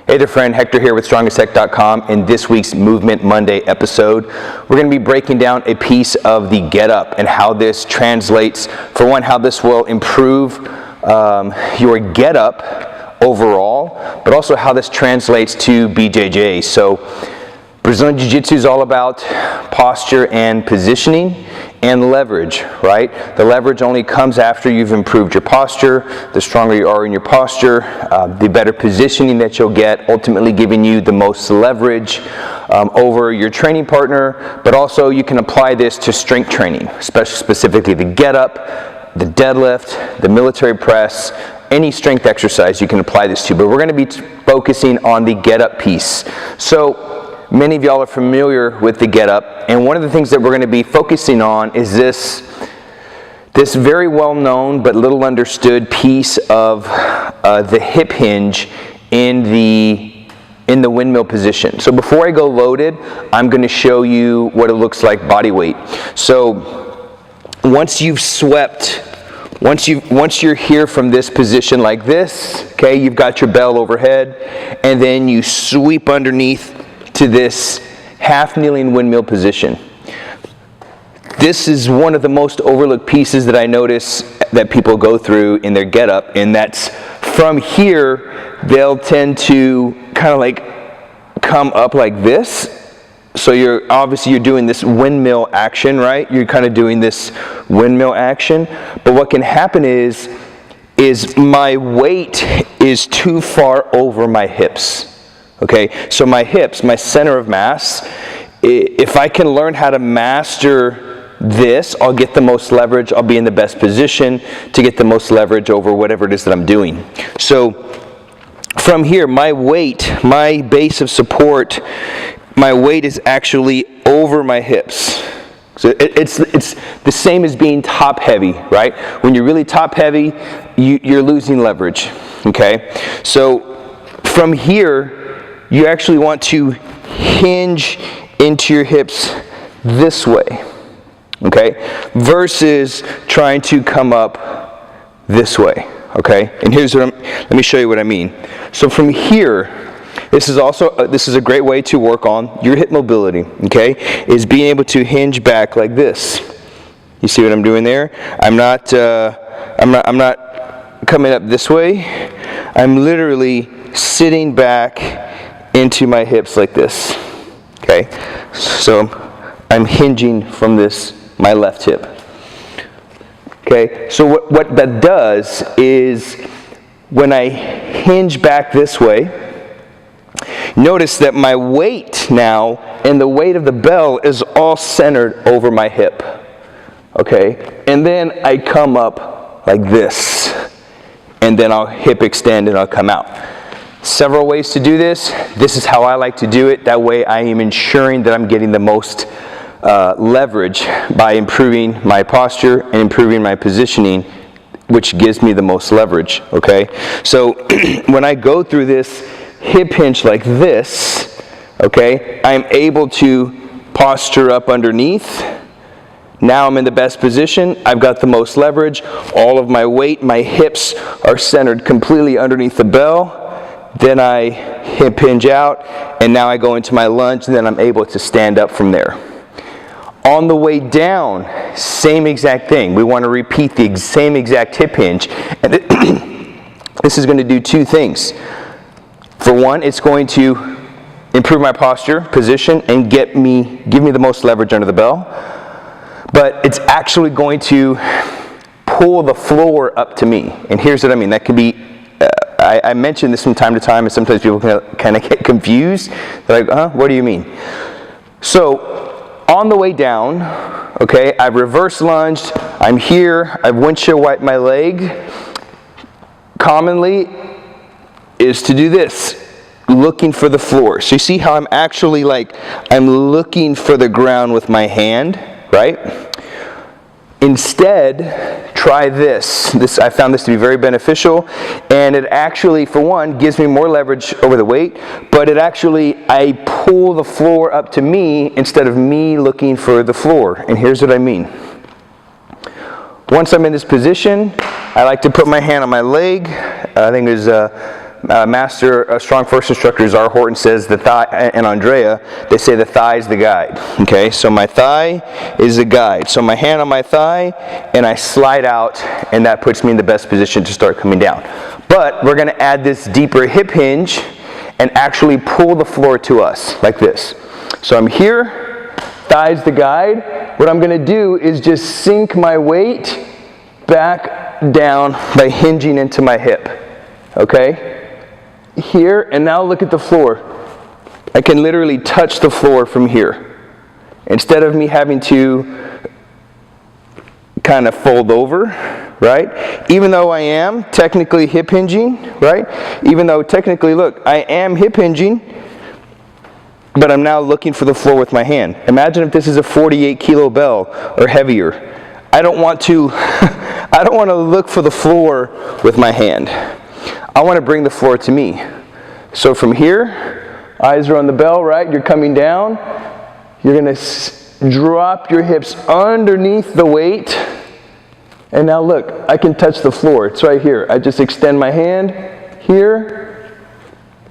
Hey there friend, Hector here with StrongestTech.com. In this week's Movement Monday episode, we're going to be breaking down a piece of the Getup and how this translates, for one, how this will improve your Getup overall, but also how this translates to BJJ. So Brazilian Jiu-Jitsu is all about posture and positioning and leverage, right? The leverage only comes after you've improved your posture. The stronger you are in your posture, the better positioning that you'll get, ultimately giving you the most leverage over your training partner. But also you can apply this to strength training, specifically the Getup, the deadlift, the military press, any strength exercise you can apply this to. But we're going to be focusing on the Getup piece. So many of y'all are familiar with the Getup, and one of the things that we're going to be focusing on is this very well-known but little understood piece of the hip hinge in the windmill position. So before I go loaded, I'm going to show you what it looks like body weight. So once you've swept, once you're here from this position like this, okay, you've got your bell overhead, and then you sweep underneath to this half kneeling windmill position. This is one of the most overlooked pieces that I notice that people go through in their Getup, and that's from here they'll tend to kind of like come up like this. So you're obviously doing this windmill action, right? You're kind of doing this windmill action, but what can happen is my weight is too far over my hips. Okay, so my hips, my center of mass, if I can learn how to master this, I'll get the most leverage. I'll be in the best position to get the most leverage over whatever it is that I'm doing. So from here, my weight, my base of support, my weight is actually over my hips. So it's the same as being top heavy, right? When you're really top heavy, you're losing leverage. Okay, so from here, you actually want to hinge into your hips this way, okay, versus trying to come up this way, okay? And here's what let me show you what I mean. So from here, this is a great way to work on your hip mobility, okay, is being able to hinge back like this. You see what I'm doing there? I'm not coming up this way. I'm literally sitting back into my hips like this, okay? So I'm hinging from my left hip, okay? So what that does is when I hinge back this way, notice that my weight now and the weight of the bell is all centered over my hip, okay? And then I come up like this, and then I'll hip extend and I'll come out. Several ways to do this. This is how I like to do it. That way I am ensuring that I'm getting the most leverage by improving my posture and improving my positioning, which gives me the most leverage, okay? So when I go through this hip hinge like this, okay, I'm able to posture up underneath. Now I'm in the best position. I've got the most leverage. All of my weight, my hips are centered completely underneath the bell. Then I hip hinge out, and now I go into my lunge, and then I'm able to stand up from there. On the way down, same exact thing. We want to repeat the same exact hip hinge. And this is going to do two things. For one, it's going to improve my posture, position, and give me the most leverage under the bell. But it's actually going to pull the floor up to me. And here's what I mean. That can be I mention this from time to time, and sometimes people kind of get confused. They're like, huh? What do you mean? So on the way down, okay, I've reverse lunged. I'm here. I've windshield wiped my leg. Commonly is to do this, looking for the floor. So you see how I'm actually I'm looking for the ground with my hand, right? Instead, try this. I found this to be very beneficial, and it actually, for one, gives me more leverage over the weight, but I pull the floor up to me instead of me looking for the floor. And here's what I mean. Once I'm in this position, I like to put my hand on my leg. I think there's master strong first instructors, R. Horton, says the thigh, and Andrea, they say the thigh is the guide. Okay, so my thigh is the guide. So my hand on my thigh, and I slide out, and that puts me in the best position to start coming down. But we're going to add this deeper hip hinge and actually pull the floor to us like this. So I'm here, thigh's the guide. What I'm going to do is just sink my weight back down by hinging into my hip. Okay? Here, and now look at the floor. I can literally touch the floor from here. Instead of me having to kind of fold over, right? Even though I am technically hip hinging, right? Even though technically, look, I am hip hinging, but I'm now looking for the floor with my hand. Imagine if this is a 48 kilo bell or heavier. I don't want to look for the floor with my hand. I want to bring the floor to me. So from here, eyes are on the bell, right? You're coming down. You're going to drop your hips underneath the weight. And now look, I can touch the floor. It's right here. I just extend my hand here.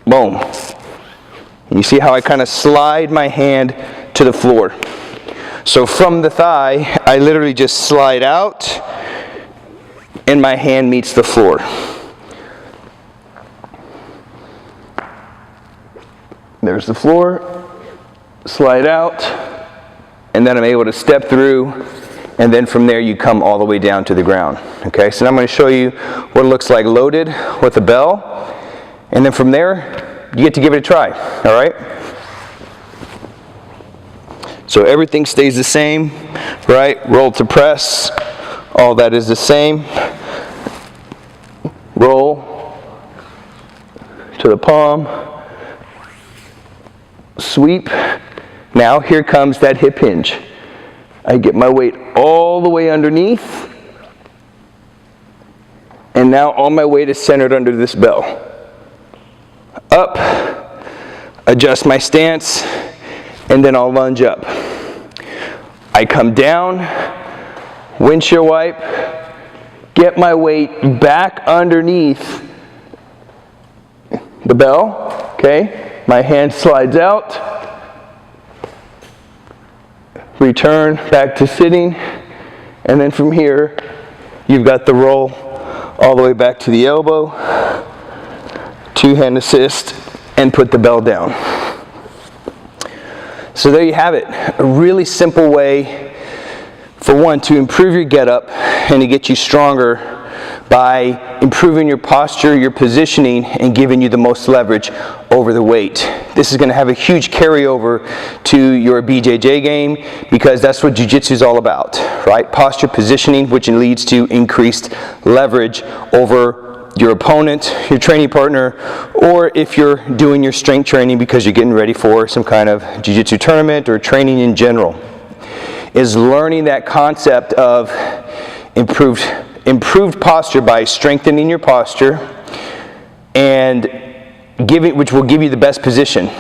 Boom. And you see how I kind of slide my hand to the floor. So from the thigh, I literally just slide out and my hand meets the floor. There's the floor, slide out, and then I'm able to step through, and then from there you come all the way down to the ground. Okay, so now I'm going to show you what it looks like loaded with a bell, and then from there you get to give it a try. All right? So everything stays the same, right? Roll to press, all that is the same. Roll to the palm, sweep. Now here comes that hip hinge. I get my weight all the way underneath, and now all my weight is centered under this bell. Up, adjust my stance, and then I'll lunge up. I come down, windshield wipe, get my weight back underneath the bell, okay? My hand slides out, return back to sitting, and then from here, you've got the roll all the way back to the elbow, two-hand assist, and put the bell down. So there you have it, a really simple way, for one, to improve your get-up and to get you stronger by improving your posture, your positioning, and giving you the most leverage over the weight. This is going to have a huge carryover to your BJJ game, because that's what Jiu-Jitsu is all about, right? Posture, positioning, which leads to increased leverage over your opponent, your training partner, or if you're doing your strength training because you're getting ready for some kind of Jiu-Jitsu tournament or training in general, is learning that concept of improved posture by strengthening your posture and which will give you the best position.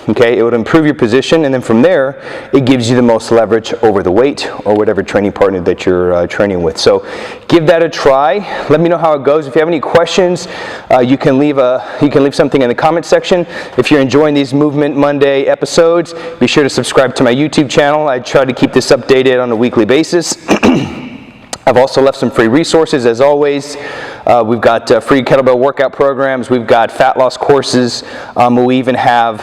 Okay, it would improve your position, and then from there, it gives you the most leverage over the weight or whatever training partner that you're training with. So, give that a try. Let me know how it goes. If you have any questions, you can leave something in the comment section. If you're enjoying these Movement Monday episodes, be sure to subscribe to my YouTube channel. I try to keep this updated on a weekly basis. I've also left some free resources, as always. We've got free kettlebell workout programs. We've got fat loss courses. We even have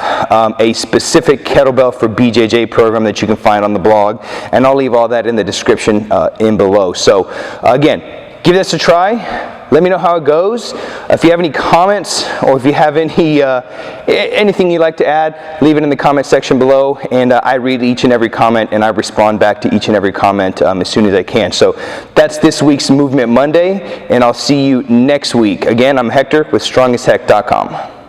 a specific kettlebell for BJJ program that you can find on the blog. And I'll leave all that in the description in below. So again, give this a try. Let me know how it goes. If you have any comments, or if you have anything you'd like to add, leave it in the comment section below, and I read each and every comment, and I respond back to each and every comment as soon as I can. So that's this week's Movement Monday, and I'll see you next week. Again, I'm Hector with StrongAsHeck.com.